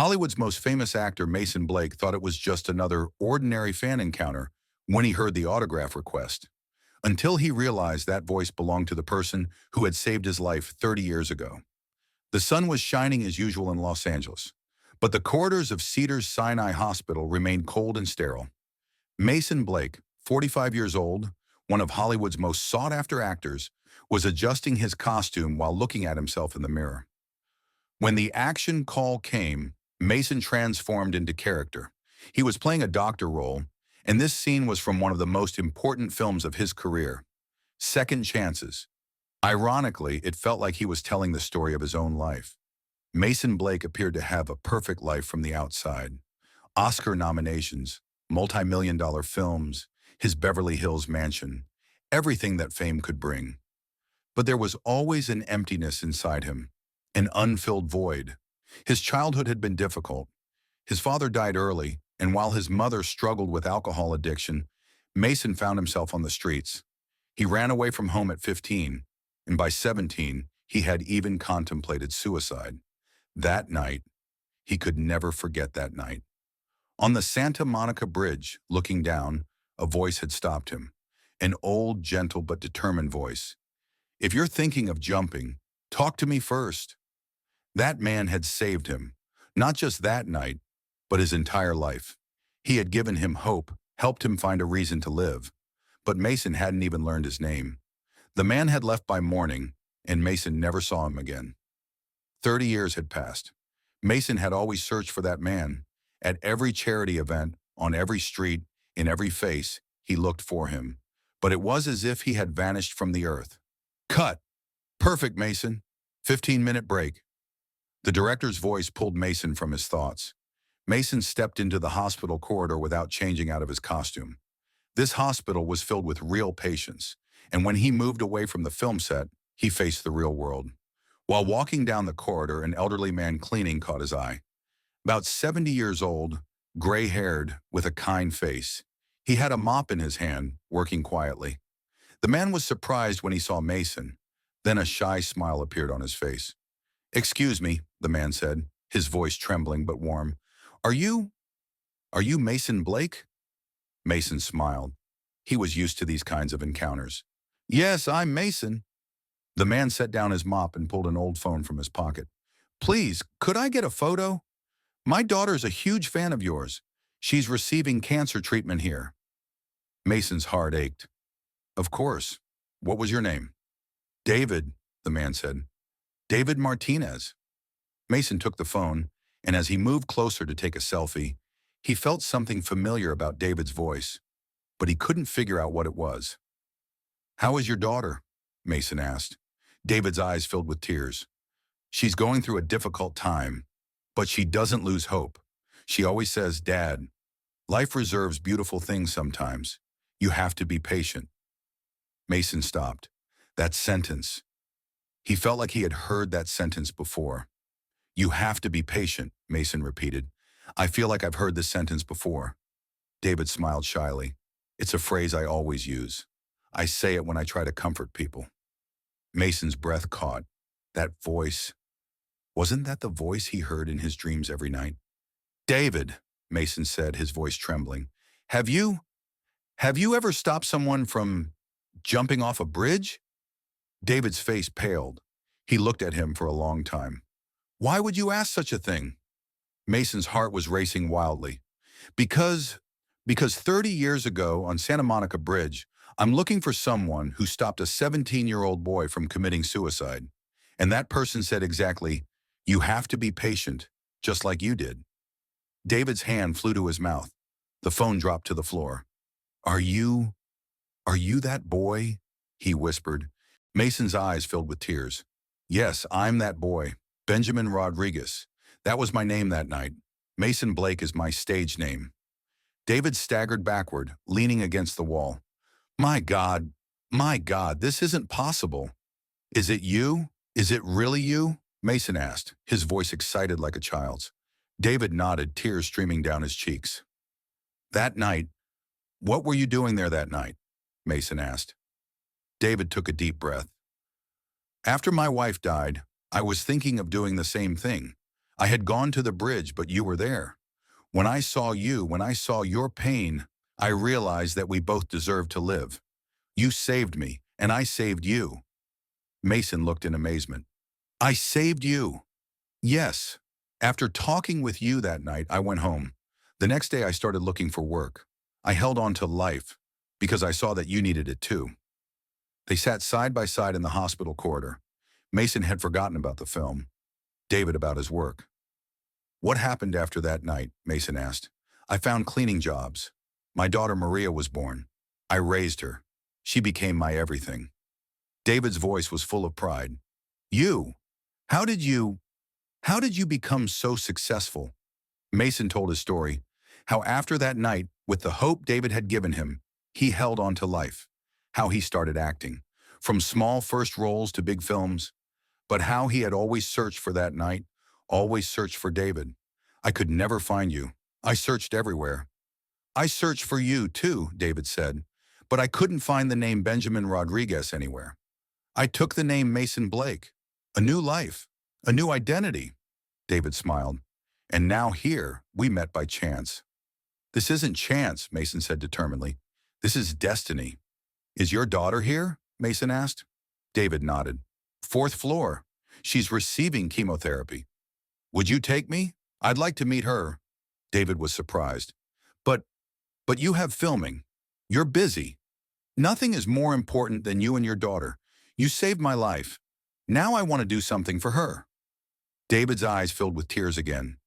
Hollywood's most famous actor Mason Blake thought it was just another ordinary fan encounter when he heard the autograph request, until he realized that voice belonged to the person who had saved his life 30 years ago. The sun was shining as usual in Los Angeles, but the corridors of Cedars-Sinai Hospital remained cold and sterile. Mason Blake, 45 years old, one of Hollywood's most sought-after actors, was adjusting his costume while looking at himself in the mirror. When the action call came, Mason transformed into character. He was playing a doctor role, and this scene was from one of the most important films of his career, Second Chances. Ironically, it felt like he was telling the story of his own life. Mason Blake appeared to have a perfect life from the outside. Oscar nominations, multi-million-dollar films, his Beverly Hills mansion, everything that fame could bring. But there was always an emptiness inside him, an unfilled void. His childhood had been difficult. His father died early, and while his mother struggled with alcohol addiction, Mason found himself on the streets. He ran away from home at 15, and by 17, he had even contemplated suicide. That night, he could never forget that night. On the Santa Monica Bridge, looking down, a voice had stopped him. An old, gentle but determined voice. "If you're thinking of jumping, talk to me first." That man had saved him, not just that night, but his entire life. He had given him hope, helped him find a reason to live. But Mason hadn't even learned his name. The man had left by morning, and Mason never saw him again. 30 years had passed. Mason had always searched for that man. At every charity event, on every street, in every face, he looked for him. But it was as if he had vanished from the earth. "Cut! Perfect, Mason. 15-minute break." The director's voice pulled Mason from his thoughts. Mason stepped into the hospital corridor without changing out of his costume. This hospital was filled with real patients, and when he moved away from the film set, he faced the real world. While walking down the corridor, an elderly man cleaning caught his eye. About 70 years old, gray-haired, with a kind face. He had a mop in his hand, working quietly. The man was surprised when he saw Mason. Then a shy smile appeared on his face. "Excuse me," the man said, his voice trembling but warm. Are you Mason Blake?" Mason smiled. He was used to these kinds of encounters. "Yes, I'm Mason." The man set down his mop and pulled an old phone from his pocket. "Please, could I get a photo? My daughter's a huge fan of yours. She's receiving cancer treatment here." Mason's heart ached. "Of course. What was your name?" "David," the man said. "David Martinez." Mason took the phone, and as he moved closer to take a selfie, he felt something familiar about David's voice, but he couldn't figure out what it was. "How is your daughter?" Mason asked. David's eyes filled with tears. "She's going through a difficult time, but she doesn't lose hope. She always says, 'Dad, life reserves beautiful things sometimes. You have to be patient.'" Mason stopped. That sentence. He felt like he had heard that sentence before. "You have to be patient," Mason repeated. "I feel like I've heard this sentence before." David smiled shyly. "It's a phrase I always use. I say it when I try to comfort people." Mason's breath caught. That voice. Wasn't that the voice he heard in his dreams every night? "David," Mason said, his voice trembling, Have you ever stopped someone from jumping off a bridge?" David's face paled. He looked at him for a long time. "Why would you ask such a thing?" Mason's heart was racing wildly. Because 30 years ago on Santa Monica Bridge, I'm looking for someone who stopped a 17-year-old boy from committing suicide. And that person said exactly, "You have to be patient, just like you did." David's hand flew to his mouth. The phone dropped to the floor. Are you that boy?" he whispered. Mason's eyes filled with tears. "Yes, I'm that boy. Benjamin Rodriguez. That was my name that night. Mason Blake is my stage name." David staggered backward, leaning against the wall. My God, this isn't possible." "Is it you? Is it really you?" Mason asked, his voice excited like a child's. David nodded, tears streaming down his cheeks. "That night, what were you doing there that night?" Mason asked. David took a deep breath. "After my wife died, I was thinking of doing the same thing. I had gone to the bridge, but you were there. When I saw you, when I saw your pain, I realized that we both deserved to live. You saved me, and I saved you." Mason looked in amazement. "I saved you?" "Yes. After talking with you that night, I went home. The next day I started looking for work. I held on to life because I saw that you needed it too." They sat side by side in the hospital corridor. Mason had forgotten about the film, David about his work. "What happened after that night?" Mason asked. "I found cleaning jobs. My daughter Maria was born. I raised her. She became my everything." David's voice was full of pride. "You? How did you, how did you become so successful?" Mason told his story, how after that night, with the hope David had given him, he held on to life, how he started acting, from small first roles to big films, but how he had always searched for that night, always searched for David. "I could never find you. I searched everywhere." "I searched for you too," David said, "but I couldn't find the name Benjamin Rodriguez anywhere. I took the name Mason Blake. A new life, a new identity." David smiled. "And now here, we met by chance." "This isn't chance," Mason said determinedly. "This is destiny." "Is your daughter here?" Mason asked. David nodded. "Fourth floor. She's receiving chemotherapy." "Would you take me? I'd like to meet her." David was surprised. But, but you have filming. You're busy. Nothing is more important than you and your daughter. You saved my life. Now I want to do something for her." David's eyes filled with tears again.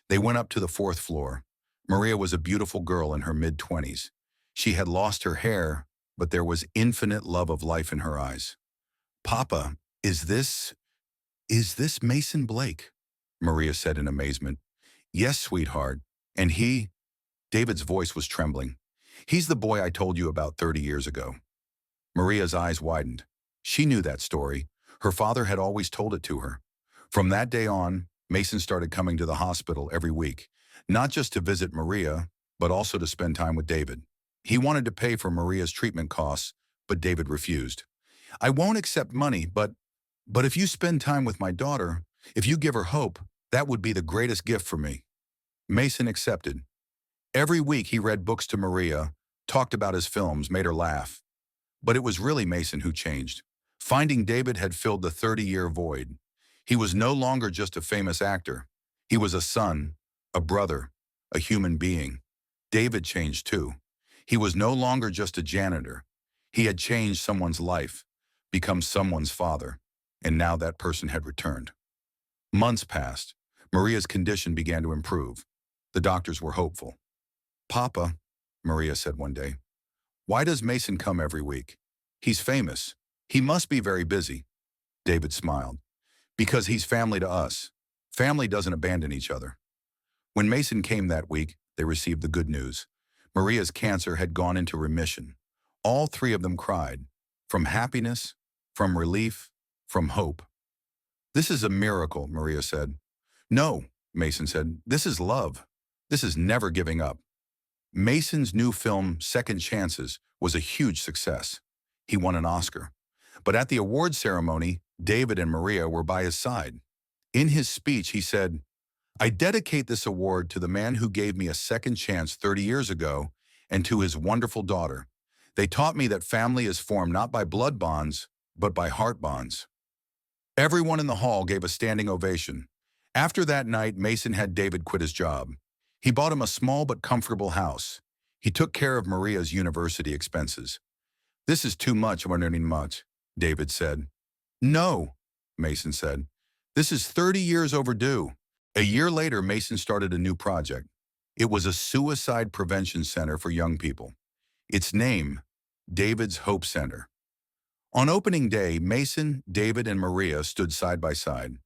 They went up to the fourth floor. Maria was a beautiful girl in her mid-20s. She had lost her hair, but there was infinite love of life in her eyes. "Papa, is this Mason Blake?" Maria said in amazement. "Yes, sweetheart. And he," David's voice was trembling, "he's the boy I told you about 30 years ago." Maria's eyes widened. She knew that story. Her father had always told it to her. From that day on, Mason started coming to the hospital every week, not just to visit Maria, but also to spend time with David. He wanted to pay for Maria's treatment costs, but David refused. "I won't accept money, but if you spend time with my daughter, if you give her hope, that would be the greatest gift for me." Mason accepted. Every week he read books to Maria, talked about his films, made her laugh. But it was really Mason who changed. Finding David had filled the 30-year void. He was no longer just a famous actor. He was a son, a brother, a human being. David changed too. He was no longer just a janitor. He had changed someone's life, become someone's father, and now that person had returned. Months passed. Maria's condition began to improve. The doctors were hopeful. "Papa," Maria said one day, "why does Mason come every week? He's famous. He must be very busy." David smiled. "Because he's family to us. Family doesn't abandon each other." When Mason came that week, they received the good news. Maria's cancer had gone into remission. All three of them cried, from happiness, from relief, from hope. "This is a miracle," Maria said. "No," Mason said, "this is love. This is never giving up." Mason's new film, Second Chances, was a huge success. He won an Oscar. But at the award ceremony, David and Maria were by his side. In his speech, he said, "I dedicate this award to the man who gave me a second chance 30 years ago and to his wonderful daughter. They taught me that family is formed not by blood bonds, but by heart bonds." Everyone in the hall gave a standing ovation. After that night, Mason had David quit his job. He bought him a small but comfortable house. He took care of Maria's university expenses. "This is too much, I'm earning much," David said. "No," Mason said. "This is 30 years overdue." A year later, Mason started a new project. It was a suicide prevention center for young people. Its name, David's Hope Center. On opening day, Mason, David, and Maria stood side by side.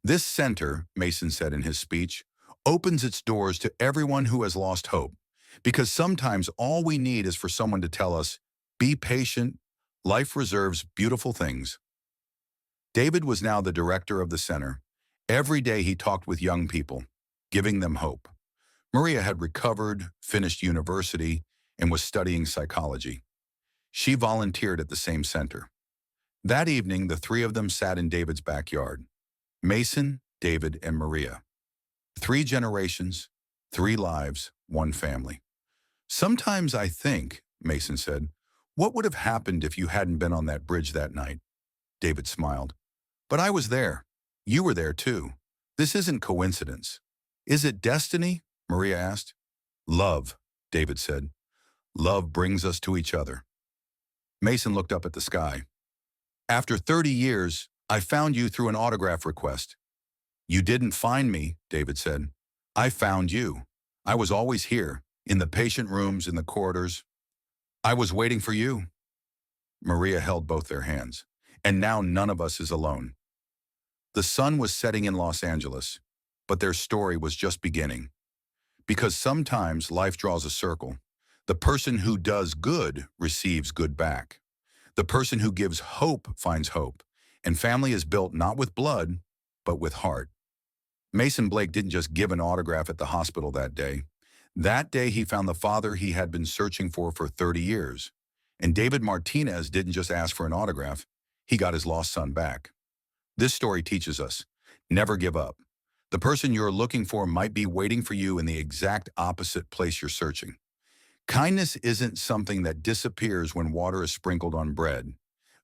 "This center," Mason said in his speech, "opens its doors to everyone who has lost hope, because sometimes all we need is for someone to tell us, 'Be patient, life reserves beautiful things.'" David was now the director of the center. Every day he talked with young people, giving them hope. Maria had recovered, finished university, and was studying psychology. She volunteered at the same center. That evening, the three of them sat in David's backyard. Mason, David, and Maria. 3 generations, 3 lives, 1 family. Sometimes I think, Mason said, what would have happened if you hadn't been on that bridge that night? David smiled. But I was there. You were there too. This isn't coincidence. Is it destiny? Maria asked. Love, David said. Love brings us to each other. Mason looked up at the sky. After 30 years, I found you through an autograph request. You didn't find me, David said. I found you. I was always here, in the patient rooms, in the corridors. I was waiting for you. Maria held both their hands. And now none of us is alone. The sun was setting in Los Angeles, but their story was just beginning. Because sometimes life draws a circle. The person who does good receives good back. The person who gives hope finds hope. And family is built not with blood, but with heart. Mason Blake didn't just give an autograph at the hospital that day. That day he found the father he had been searching for 30 years. And David Martinez didn't just ask for an autograph. He got his lost son back. This story teaches us, never give up. The person you're looking for might be waiting for you in the exact opposite place you're searching. Kindness isn't something that disappears when water is sprinkled on bread.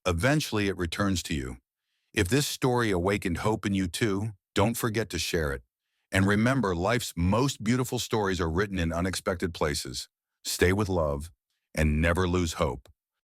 Eventually it returns to you. If this story awakened hope in you too, don't forget to share it. And remember, life's most beautiful stories are written in unexpected places. Stay with love and never lose hope.